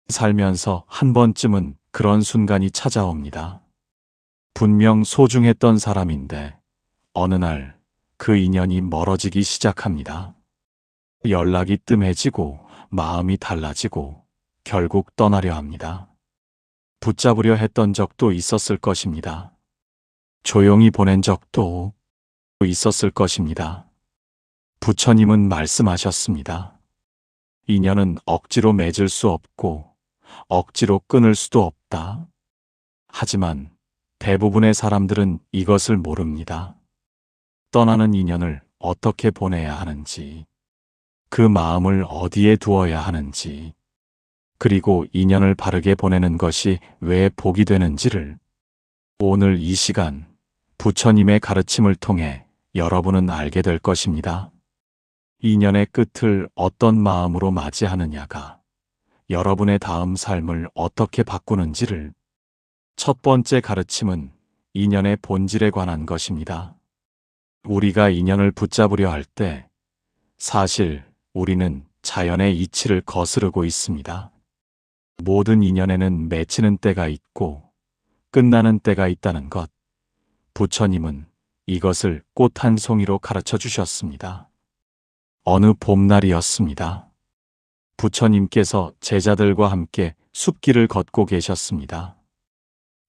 살면서 한 번쯤은 그런 순간이 찾아옵니다. 분명 소중했던 사람인데 어느 날 그 인연이 멀어지기 시작합니다. 연락이 뜸해지고 마음이 달라지고 결국 떠나려 합니다. 붙잡으려 했던 적도 있었을 것입니다. 조용히 보낸 적도 있었을 것입니다. 부처님은 말씀하셨습니다. 인연은 억지로 맺을 수 없고 억지로 끊을 수도 없다. 하지만 대부분의 사람들은 이것을 모릅니다. 떠나는 인연을 어떻게 보내야 하는지, 그 마음을 어디에 두어야 하는지, 그리고 인연을 바르게 보내는 것이 왜 복이 되는지를 오늘 이 시간 부처님의 가르침을 통해 여러분은 알게 될 것입니다. 인연의 끝을 어떤 마음으로 맞이하느냐가 여러분의 다음 삶을 어떻게 바꾸는지를 첫 번째 가르침은 인연의 본질에 관한 것입니다. 우리가 인연을 붙잡으려 할 때 사실 우리는 자연의 이치를 거스르고 있습니다. 모든 인연에는 맺히는 때가 있고 끝나는 때가 있다는 것, 부처님은 이것을 꽃 한 송이로 가르쳐 주셨습니다. 어느 봄날이었습니다. 부처님께서 제자들과 함께 숲길을 걷고 계셨습니다.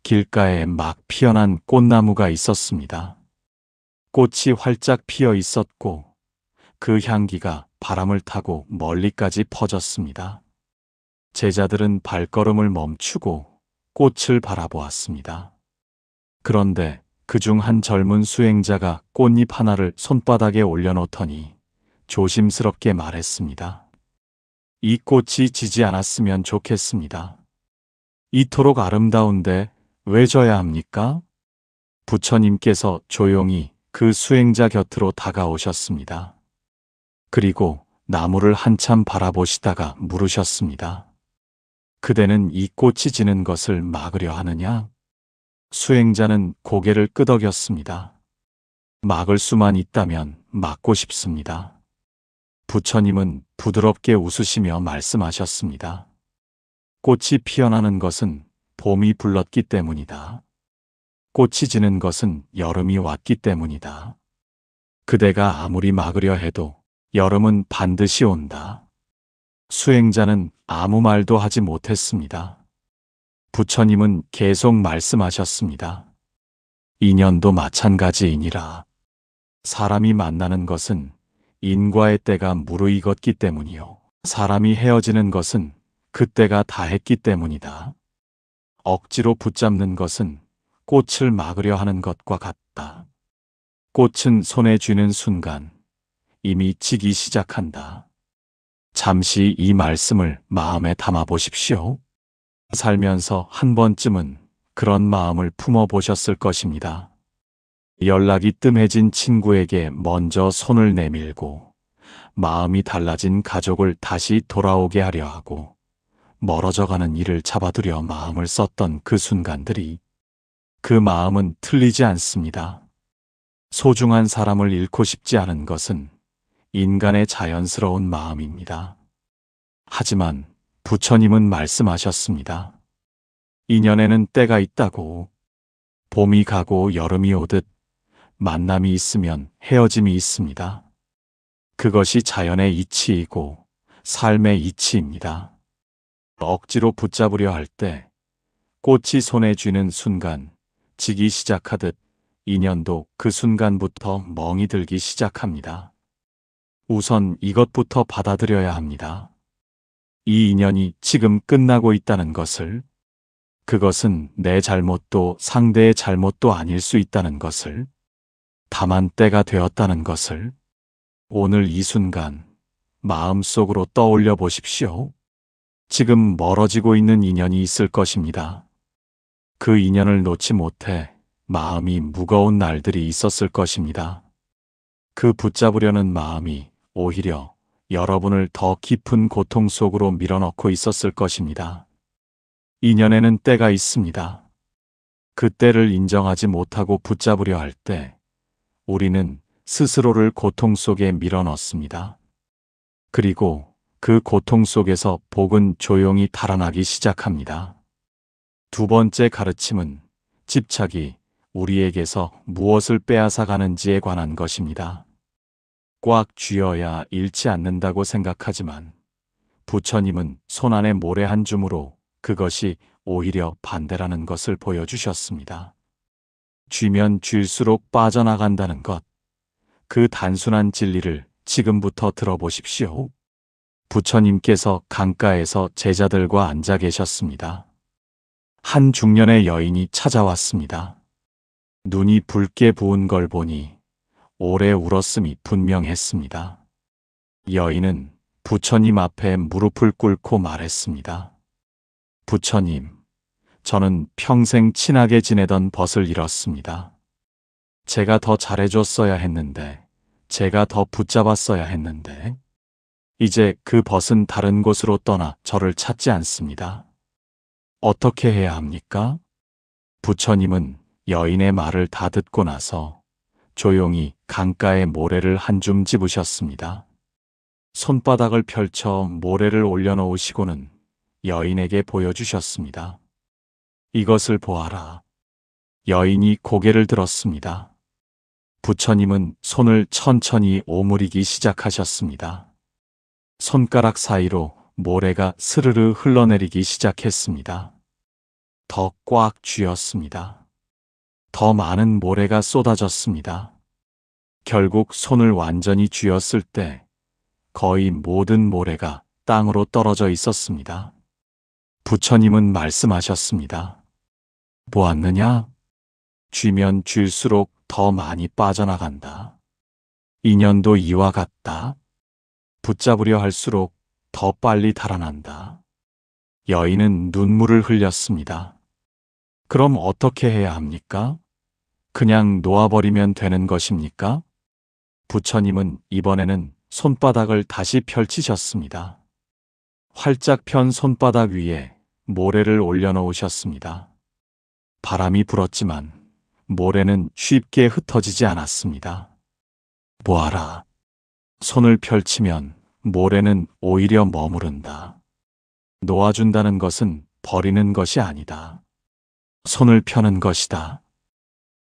길가에 막 피어난 꽃나무가 있었습니다. 꽃이 활짝 피어 있었고 그 향기가 바람을 타고 멀리까지 퍼졌습니다. 제자들은 발걸음을 멈추고 꽃을 바라보았습니다. 그런데 그중 한 젊은 수행자가 꽃잎 하나를 손바닥에 올려놓더니 조심스럽게 말했습니다. 이 꽃이 지지 않았으면 좋겠습니다. 이토록 아름다운데 왜 져야 합니까? 부처님께서 조용히 그 수행자 곁으로 다가오셨습니다. 그리고 나무를 한참 바라보시다가 물으셨습니다. 그대는 이 꽃이 지는 것을 막으려 하느냐? 수행자는 고개를 끄덕였습니다. 막을 수만 있다면 막고 싶습니다. 부처님은 부드럽게 웃으시며 말씀하셨습니다. 꽃이 피어나는 것은 봄이 불렀기 때문이다. 꽃이 지는 것은 여름이 왔기 때문이다. 그대가 아무리 막으려 해도 여름은 반드시 온다. 수행자는 아무 말도 하지 못했습니다. 부처님은 계속 말씀하셨습니다. 인연도 마찬가지이니라. 사람이 만나는 것은 인과의 때가 무르익었기 때문이요. 사람이 헤어지는 것은 그 때가 다했기 때문이다. 억지로 붙잡는 것은 꽃을 막으려 하는 것과 같다. 꽃은 손에 쥐는 순간 이미 지기 시작한다. 잠시 이 말씀을 마음에 담아 보십시오. 살면서 한 번쯤은 그런 마음을 품어 보셨을 것입니다. 연락이 뜸해진 친구에게 먼저 손을 내밀고 마음이 달라진 가족을 다시 돌아오게 하려 하고 멀어져가는 이를 잡아두려 마음을 썼던 그 순간들이, 그 마음은 틀리지 않습니다. 소중한 사람을 잃고 싶지 않은 것은 인간의 자연스러운 마음입니다. 하지만 부처님은 말씀하셨습니다. 인연에는 때가 있다고. 봄이 가고 여름이 오듯 만남이 있으면 헤어짐이 있습니다. 그것이 자연의 이치이고 삶의 이치입니다. 억지로 붙잡으려 할 때 꽃이 손에 쥐는 순간 지기 시작하듯 인연도 그 순간부터 멍이 들기 시작합니다. 우선 이것부터 받아들여야 합니다. 이 인연이 지금 끝나고 있다는 것을, 그것은 내 잘못도 상대의 잘못도 아닐 수 있다는 것을, 다만 때가 되었다는 것을 오늘 이 순간 마음속으로 떠올려 보십시오. 지금 멀어지고 있는 인연이 있을 것입니다. 그 인연을 놓지 못해 마음이 무거운 날들이 있었을 것입니다. 그 붙잡으려는 마음이 오히려 여러분을 더 깊은 고통 속으로 밀어넣고 있었을 것입니다. 인연에는 때가 있습니다. 그 때를 인정하지 못하고 붙잡으려 할 때 우리는 스스로를 고통 속에 밀어넣습니다. 그리고 그 고통 속에서 복은 조용히 달아나기 시작합니다. 두 번째 가르침은 집착이 우리에게서 무엇을 빼앗아 가는지에 관한 것입니다. 꽉 쥐어야 잃지 않는다고 생각하지만 부처님은 손안에 모래 한 줌으로 그것이 오히려 반대라는 것을 보여주셨습니다. 쥐면 쥘수록 빠져나간다는 것, 그 단순한 진리를 지금부터 들어보십시오. 부처님께서 강가에서 제자들과 앉아 계셨습니다. 한 중년의 여인이 찾아왔습니다. 눈이 붉게 부은 걸 보니 오래 울었음이 분명했습니다. 여인은 부처님 앞에 무릎을 꿇고 말했습니다. 부처님, 저는 평생 친하게 지내던 벗을 잃었습니다. 제가 더 잘해줬어야 했는데, 제가 더 붙잡았어야 했는데, 이제 그 벗은 다른 곳으로 떠나 저를 찾지 않습니다. 어떻게 해야 합니까? 부처님은 여인의 말을 다 듣고 나서 조용히 강가에 모래를 한 줌 집으셨습니다. 손바닥을 펼쳐 모래를 올려놓으시고는 여인에게 보여주셨습니다. 이것을 보아라. 여인이 고개를 들었습니다. 부처님은 손을 천천히 오므리기 시작하셨습니다. 손가락 사이로 모래가 스르르 흘러내리기 시작했습니다. 더 꽉 쥐었습니다. 더 많은 모래가 쏟아졌습니다. 결국 손을 완전히 쥐었을 때 거의 모든 모래가 땅으로 떨어져 있었습니다. 부처님은 말씀하셨습니다. 보았느냐? 쥐면 쥘수록 더 많이 빠져나간다. 인연도 이와 같다. 붙잡으려 할수록 더 빨리 달아난다. 여인은 눈물을 흘렸습니다. 그럼 어떻게 해야 합니까? 그냥 놓아버리면 되는 것입니까? 부처님은 이번에는 손바닥을 다시 펼치셨습니다. 활짝 편 손바닥 위에 모래를 올려놓으셨습니다. 바람이 불었지만 모래는 쉽게 흩어지지 않았습니다. 보아라. 손을 펼치면 모래는 오히려 머무른다. 놓아준다는 것은 버리는 것이 아니다. 손을 펴는 것이다.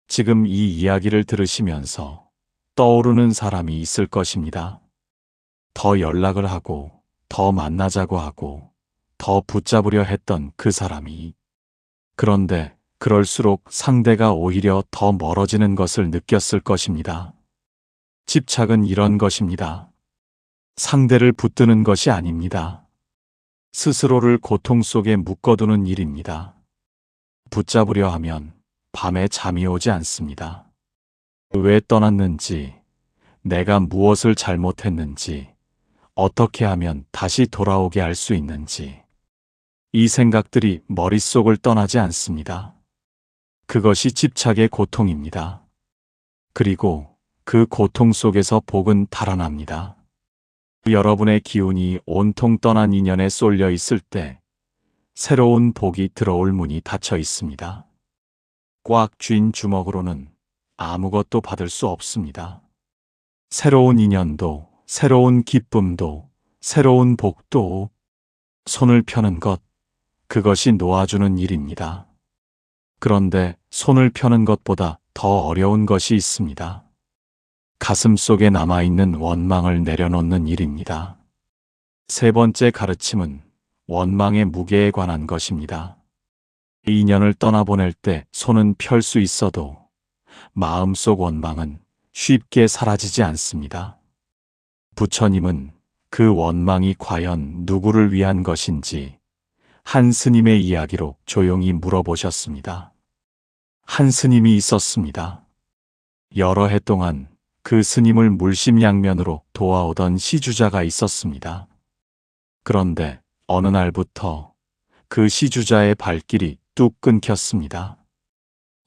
지금 이 이야기를 들으시면서 떠오르는 사람이 있을 것입니다. 더 연락을 하고, 더 만나자고 하고, 더 붙잡으려 했던 그 사람이. 그런데 그럴수록 상대가 오히려 더 멀어지는 것을 느꼈을 것입니다. 집착은 이런 것입니다. 상대를 붙드는 것이 아닙니다. 스스로를 고통 속에 묶어두는 일입니다. 붙잡으려 하면 밤에 잠이 오지 않습니다. 왜 떠났는지, 내가 무엇을 잘못했는지, 어떻게 하면 다시 돌아오게 할 수 있는지, 이 생각들이 머릿속을 떠나지 않습니다. 그것이 집착의 고통입니다. 그리고 그 고통 속에서 복은 달아납니다. 여러분의 기운이 온통 떠난 인연에 쏠려 있을 때 새로운 복이 들어올 문이 닫혀 있습니다. 꽉 쥔 주먹으로는 아무것도 받을 수 없습니다. 새로운 인연도, 새로운 기쁨도, 새로운 복도, 손을 펴는 것, 그것이 놓아주는 일입니다. 그런데 손을 펴는 것보다 더 어려운 것이 있습니다. 가슴 속에 남아있는 원망을 내려놓는 일입니다. 세 번째 가르침은 원망의 무게에 관한 것입니다. 인연을 떠나보낼 때 손은 펼 수 있어도 마음속 원망은 쉽게 사라지지 않습니다. 부처님은 그 원망이 과연 누구를 위한 것인지 한 스님의 이야기로 조용히 물어보셨습니다. 한 스님이 있었습니다. 여러 해 동안 그 스님을 물심양면으로 도와오던 시주자가 있었습니다. 그런데 어느 날부터 그 시주자의 발길이 뚝 끊겼습니다.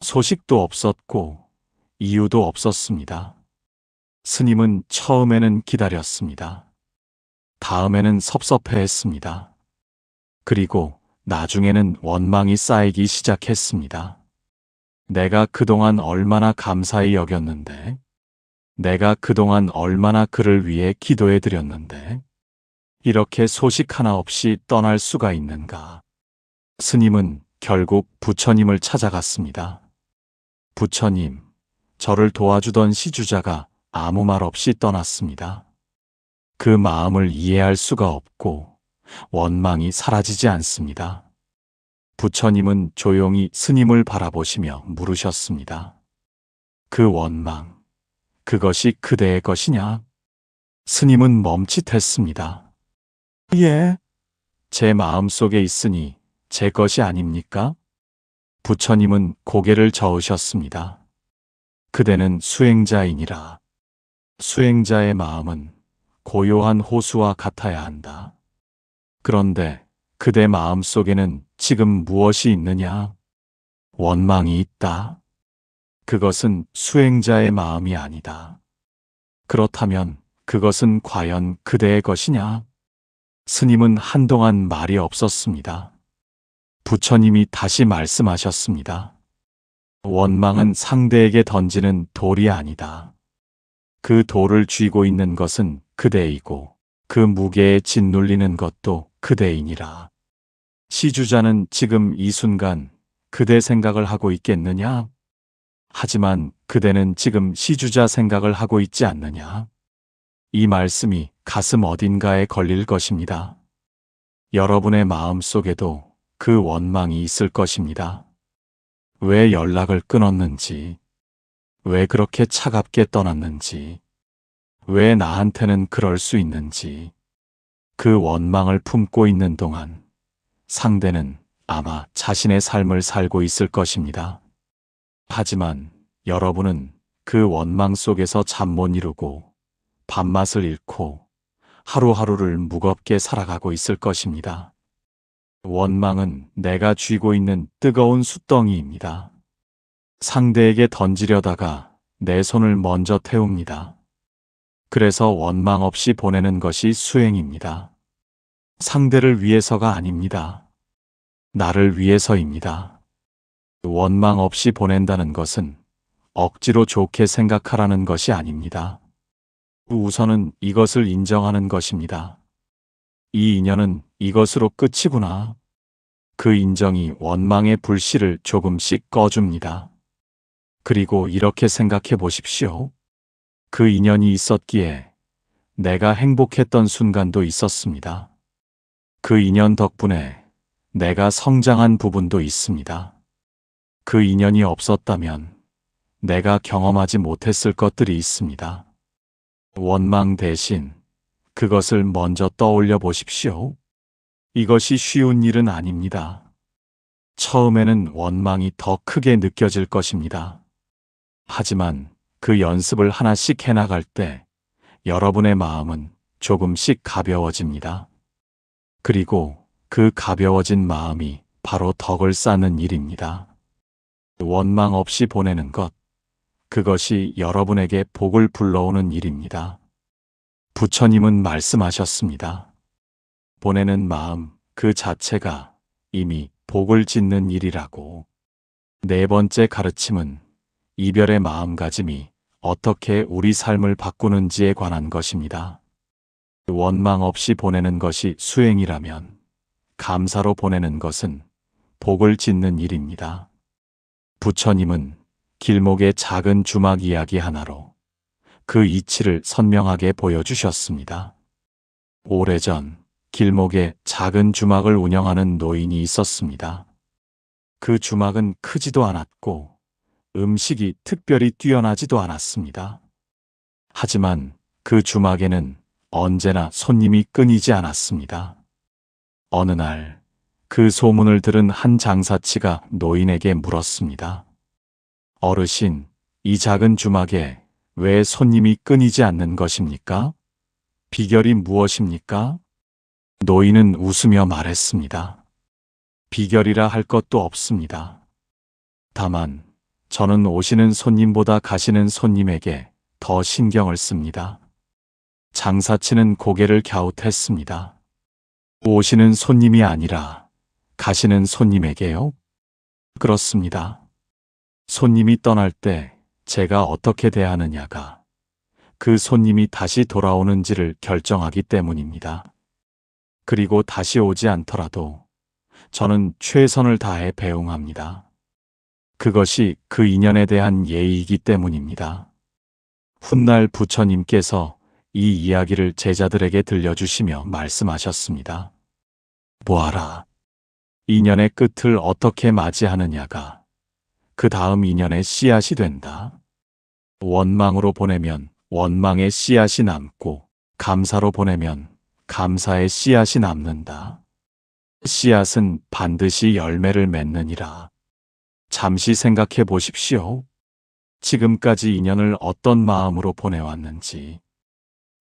소식도 없었고 이유도 없었습니다. 스님은 처음에는 기다렸습니다. 다음에는 섭섭해했습니다. 그리고 나중에는 원망이 쌓이기 시작했습니다. 내가 그동안 얼마나 감사히 여겼는데, 내가 그동안 얼마나 그를 위해 기도해 드렸는데, 이렇게 소식 하나 없이 떠날 수가 있는가? 스님은 결국 부처님을 찾아갔습니다. 부처님, 저를 도와주던 시주자가 아무 말 없이 떠났습니다. 그 마음을 이해할 수가 없고 원망이 사라지지 않습니다. 부처님은 조용히 스님을 바라보시며 물으셨습니다. 그 원망, 그것이 그대의 것이냐? 스님은 멈칫했습니다. 예, 제 마음속에 있으니 제 것이 아닙니까? 부처님은 고개를 저으셨습니다. 그대는 수행자이니라. 수행자의 마음은 고요한 호수와 같아야 한다. 그런데 그대 마음 속에는 지금 무엇이 있느냐? 원망이 있다. 그것은 수행자의 마음이 아니다. 그렇다면 그것은 과연 그대의 것이냐? 스님은 한동안 말이 없었습니다. 부처님이 다시 말씀하셨습니다. 원망은 상대에게 던지는 돌이 아니다. 그 돌을 쥐고 있는 것은 그대이고 그 무게에 짓눌리는 것도 그대이니라. 시주자는 지금 이 순간 그대 생각을 하고 있겠느냐? 하지만 그대는 지금 시주자 생각을 하고 있지 않느냐? 이 말씀이 가슴 어딘가에 걸릴 것입니다. 여러분의 마음 속에도 그 원망이 있을 것입니다. 왜 연락을 끊었는지, 왜 그렇게 차갑게 떠났는지, 왜 나한테는 그럴 수 있는지, 그 원망을 품고 있는 동안 상대는 아마 자신의 삶을 살고 있을 것입니다. 하지만 여러분은 그 원망 속에서 잠 못 이루고 밥맛을 잃고 하루하루를 무겁게 살아가고 있을 것입니다. 원망은 내가 쥐고 있는 뜨거운 숯덩이입니다. 상대에게 던지려다가 내 손을 먼저 태웁니다. 그래서 원망 없이 보내는 것이 수행입니다. 상대를 위해서가 아닙니다. 나를 위해서입니다. 원망 없이 보낸다는 것은 억지로 좋게 생각하라는 것이 아닙니다. 우선은 이것을 인정하는 것입니다. 이 인연은 이것으로 끝이구나. 그 인정이 원망의 불씨를 조금씩 꺼줍니다. 그리고 이렇게 생각해 보십시오. 그 인연이 있었기에 내가 행복했던 순간도 있었습니다. 그 인연 덕분에 내가 성장한 부분도 있습니다. 그 인연이 없었다면 내가 경험하지 못했을 것들이 있습니다. 원망 대신 그것을 먼저 떠올려 보십시오. 이것이 쉬운 일은 아닙니다. 처음에는 원망이 더 크게 느껴질 것입니다. 하지만 그 연습을 하나씩 해나갈 때 여러분의 마음은 조금씩 가벼워집니다. 그리고 그 가벼워진 마음이 바로 덕을 쌓는 일입니다. 원망 없이 보내는 것, 그것이 여러분에게 복을 불러오는 일입니다. 부처님은 말씀하셨습니다. 보내는 마음 그 자체가 이미 복을 짓는 일이라고. 네 번째 가르침은 이별의 마음가짐이 어떻게 우리 삶을 바꾸는지에 관한 것입니다. 원망 없이 보내는 것이 수행이라면 감사로 보내는 것은 복을 짓는 일입니다. 부처님은 길목의 작은 주막 이야기 하나로 그 이치를 선명하게 보여주셨습니다. 오래전 길목에 작은 주막을 운영하는 노인이 있었습니다. 그 주막은 크지도 않았고 음식이 특별히 뛰어나지도 않았습니다. 하지만 그 주막에는 언제나 손님이 끊이지 않았습니다. 어느 날 그 소문을 들은 한 장사치가 노인에게 물었습니다. 어르신, 이 작은 주막에 왜 손님이 끊이지 않는 것입니까? 비결이 무엇입니까? 노인은 웃으며 말했습니다. 비결이라 할 것도 없습니다. 다만 저는 오시는 손님보다 가시는 손님에게 더 신경을 씁니다. 장사치는 고개를 갸웃했습니다. 오시는 손님이 아니라 가시는 손님에게요? 그렇습니다. 손님이 떠날 때 제가 어떻게 대하느냐가 그 손님이 다시 돌아오는지를 결정하기 때문입니다. 그리고 다시 오지 않더라도 저는 최선을 다해 배웅합니다. 그것이 그 인연에 대한 예의이기 때문입니다. 훗날 부처님께서 이 이야기를 제자들에게 들려주시며 말씀하셨습니다. 보아라. 인연의 끝을 어떻게 맞이하느냐가 그 다음 인연의 씨앗이 된다. 원망으로 보내면 원망의 씨앗이 남고 감사로 보내면 감사의 씨앗이 남는다. 씨앗은 반드시 열매를 맺느니라. 잠시 생각해 보십시오. 지금까지 인연을 어떤 마음으로 보내왔는지.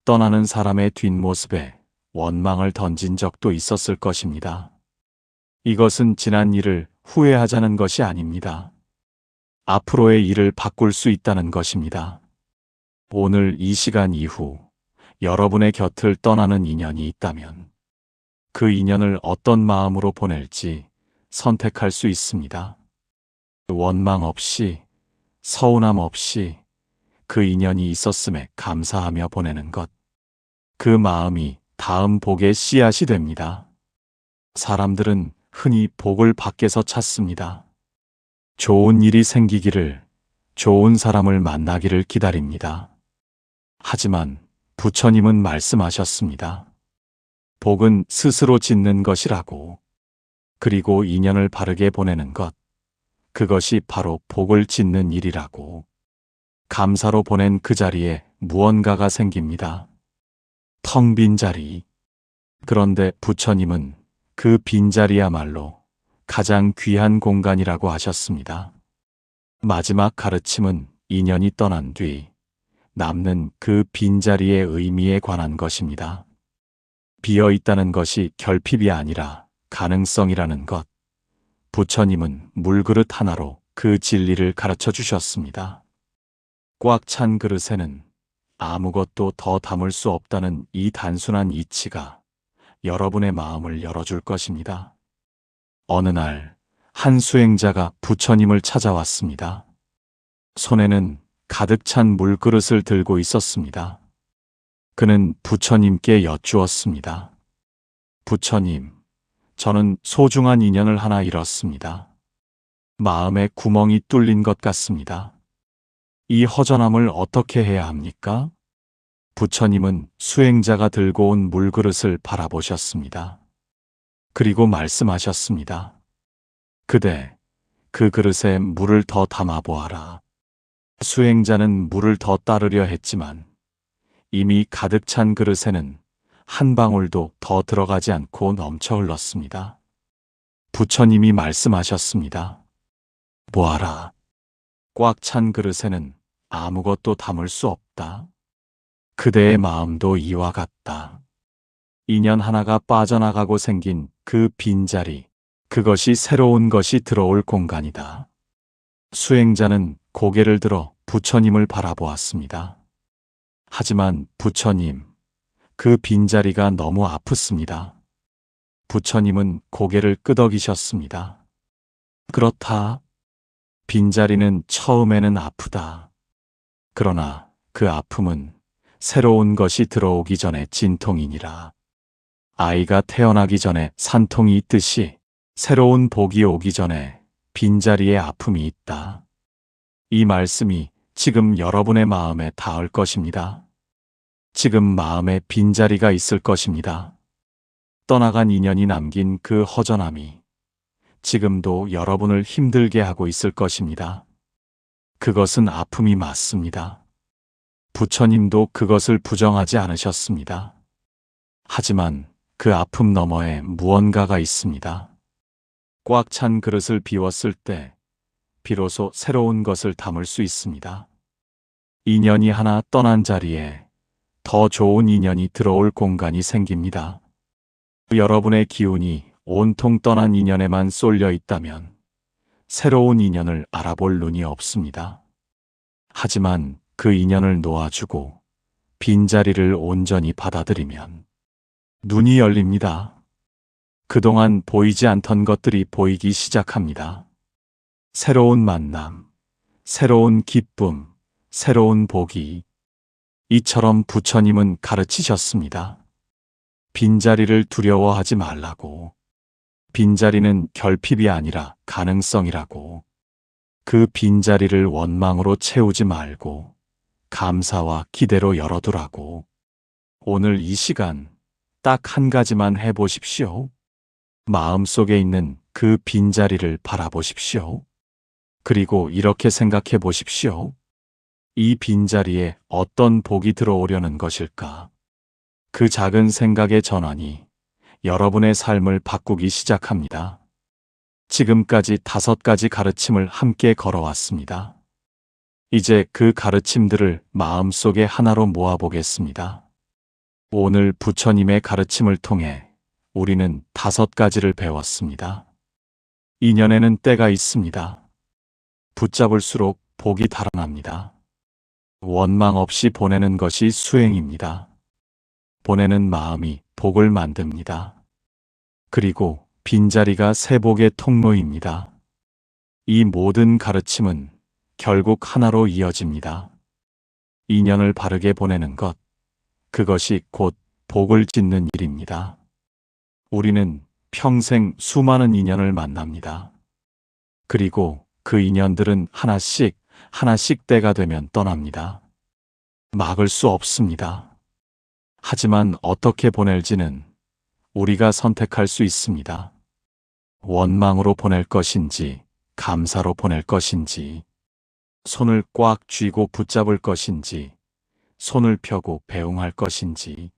떠나는 사람의 뒷모습에 원망을 던진 적도 있었을 것입니다. 이것은 지난 일을 후회하자는 것이 아닙니다. 앞으로의 일을 바꿀 수 있다는 것입니다. 오늘 이 시간 이후 여러분의 곁을 떠나는 인연이 있다면 그 인연을 어떤 마음으로 보낼지 선택할 수 있습니다. 원망 없이, 서운함 없이 그 인연이 있었음에 감사하며 보내는 것. 그 마음이 다음 복의 씨앗이 됩니다. 사람들은 흔히 복을 밖에서 찾습니다. 좋은 일이 생기기를, 좋은 사람을 만나기를 기다립니다. 하지만 부처님은 말씀하셨습니다. 복은 스스로 짓는 것이라고. 그리고 인연을 바르게 보내는 것. 그것이 바로 복을 짓는 일이라고. 감사로 보낸 그 자리에 무언가가 생깁니다. 텅 빈 자리. 그런데 부처님은 그 빈자리야말로 가장 귀한 공간이라고 하셨습니다. 마지막 가르침은 인연이 떠난 뒤 남는 그 빈자리의 의미에 관한 것입니다. 비어 있다는 것이 결핍이 아니라 가능성이라는 것. 부처님은 물그릇 하나로 그 진리를 가르쳐 주셨습니다. 꽉 찬 그릇에는 아무것도 더 담을 수 없다는 이 단순한 이치가 여러분의 마음을 열어줄 것입니다. 어느 날 한 수행자가 부처님을 찾아왔습니다. 손에는 가득 찬 물그릇을 들고 있었습니다. 그는 부처님께 여쭈었습니다. 부처님, 저는 소중한 인연을 하나 잃었습니다. 마음에 구멍이 뚫린 것 같습니다. 이 허전함을 어떻게 해야 합니까? 부처님은 수행자가 들고 온 물그릇을 바라보셨습니다. 그리고 말씀하셨습니다. 그대, 그 그릇에 물을 더 담아보아라. 수행자는 물을 더 따르려 했지만 이미 가득 찬 그릇에는 한 방울도 더 들어가지 않고 넘쳐 흘렀습니다. 부처님이 말씀하셨습니다. 보아라. 꽉 찬 그릇에는 아무것도 담을 수 없다. 그대의 마음도 이와 같다. 인연 하나가 빠져나가고 생긴 그 빈자리, 그것이 새로운 것이 들어올 공간이다. 수행자는 고개를 들어 부처님을 바라보았습니다. 하지만 부처님, 그 빈자리가 너무 아프습니다. 부처님은 고개를 끄덕이셨습니다. 그렇다. 빈자리는 처음에는 아프다. 그러나 그 아픔은 새로운 것이 들어오기 전에 진통이니라. 아이가 태어나기 전에 산통이 있듯이 새로운 복이 오기 전에 빈자리에 아픔이 있다. 이 말씀이 지금 여러분의 마음에 닿을 것입니다. 지금 마음에 빈자리가 있을 것입니다. 떠나간 인연이 남긴 그 허전함이 지금도 여러분을 힘들게 하고 있을 것입니다. 그것은 아픔이 맞습니다. 부처님도 그것을 부정하지 않으셨습니다. 하지만 그 아픔 너머에 무언가가 있습니다. 꽉 찬 그릇을 비웠을 때 비로소 새로운 것을 담을 수 있습니다. 인연이 하나 떠난 자리에 더 좋은 인연이 들어올 공간이 생깁니다. 여러분의 기운이 온통 떠난 인연에만 쏠려 있다면 새로운 인연을 알아볼 눈이 없습니다. 하지만 그 인연을 놓아주고 빈자리를 온전히 받아들이면 눈이 열립니다. 그동안 보이지 않던 것들이 보이기 시작합니다. 새로운 만남, 새로운 기쁨, 새로운 복이 이처럼 부처님은 가르치셨습니다. 빈자리를 두려워하지 말라고. 빈자리는 결핍이 아니라 가능성이라고. 그 빈자리를 원망으로 채우지 말고 감사와 기대로 열어두라고. 오늘 이 시간 딱 한 가지만 해보십시오. 마음속에 있는 그 빈자리를 바라보십시오. 그리고 이렇게 생각해 보십시오. 이 빈자리에 어떤 복이 들어오려는 것일까? 그 작은 생각의 전환이 여러분의 삶을 바꾸기 시작합니다. 지금까지 5가지 가르침을 함께 걸어왔습니다. 이제 그 가르침들을 마음속에 하나로 모아보겠습니다. 오늘 부처님의 가르침을 통해 우리는 5가지를 배웠습니다. 인연에는 때가 있습니다. 붙잡을수록 복이 달아납니다. 원망 없이 보내는 것이 수행입니다. 보내는 마음이 복을 만듭니다. 그리고 빈자리가 세복의 통로입니다. 이 모든 가르침은 결국 하나로 이어집니다. 인연을 바르게 보내는 것, 그것이 곧 복을 짓는 일입니다. 우리는 평생 수많은 인연을 만납니다. 그리고 그 인연들은 하나씩 때가 되면 떠납니다. 막을 수 없습니다. 하지만 어떻게 보낼지는 우리가 선택할 수 있습니다. 원망으로 보낼 것인지, 감사로 보낼 것인지, 손을 꽉 쥐고 붙잡을 것인지, 손을 펴고 배웅할 것인지,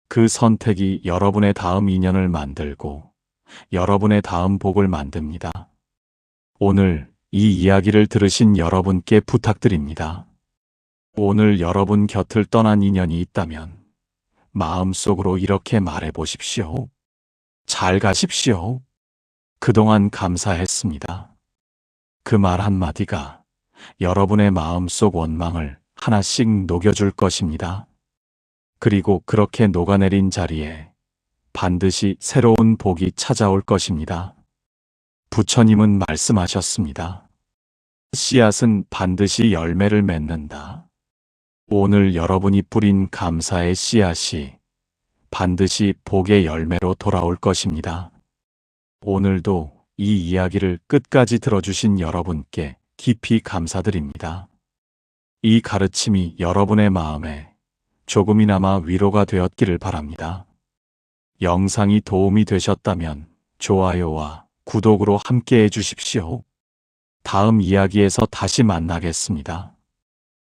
그 선택이 여러분의 다음 인연을 만들고 여러분의 다음 복을 만듭니다. 오늘 이 이야기를 들으신 여러분께 부탁드립니다. 오늘 여러분 곁을 떠난 인연이 있다면 마음속으로 이렇게 말해 보십시오. 잘 가십시오. 그동안 감사했습니다. 그 말 한마디가 여러분의 마음속 원망을 하나씩 녹여줄 것입니다. 그리고 그렇게 녹아내린 자리에 반드시 새로운 복이 찾아올 것입니다. 부처님은 말씀하셨습니다. 씨앗은 반드시 열매를 맺는다. 오늘 여러분이 뿌린 감사의 씨앗이 반드시 복의 열매로 돌아올 것입니다. 오늘도 이 이야기를 끝까지 들어주신 여러분께 깊이 감사드립니다. 이 가르침이 여러분의 마음에 조금이나마 위로가 되었기를 바랍니다. 영상이 도움이 되셨다면 좋아요와 구독으로 함께 해주십시오. 다음 이야기에서 다시 만나겠습니다.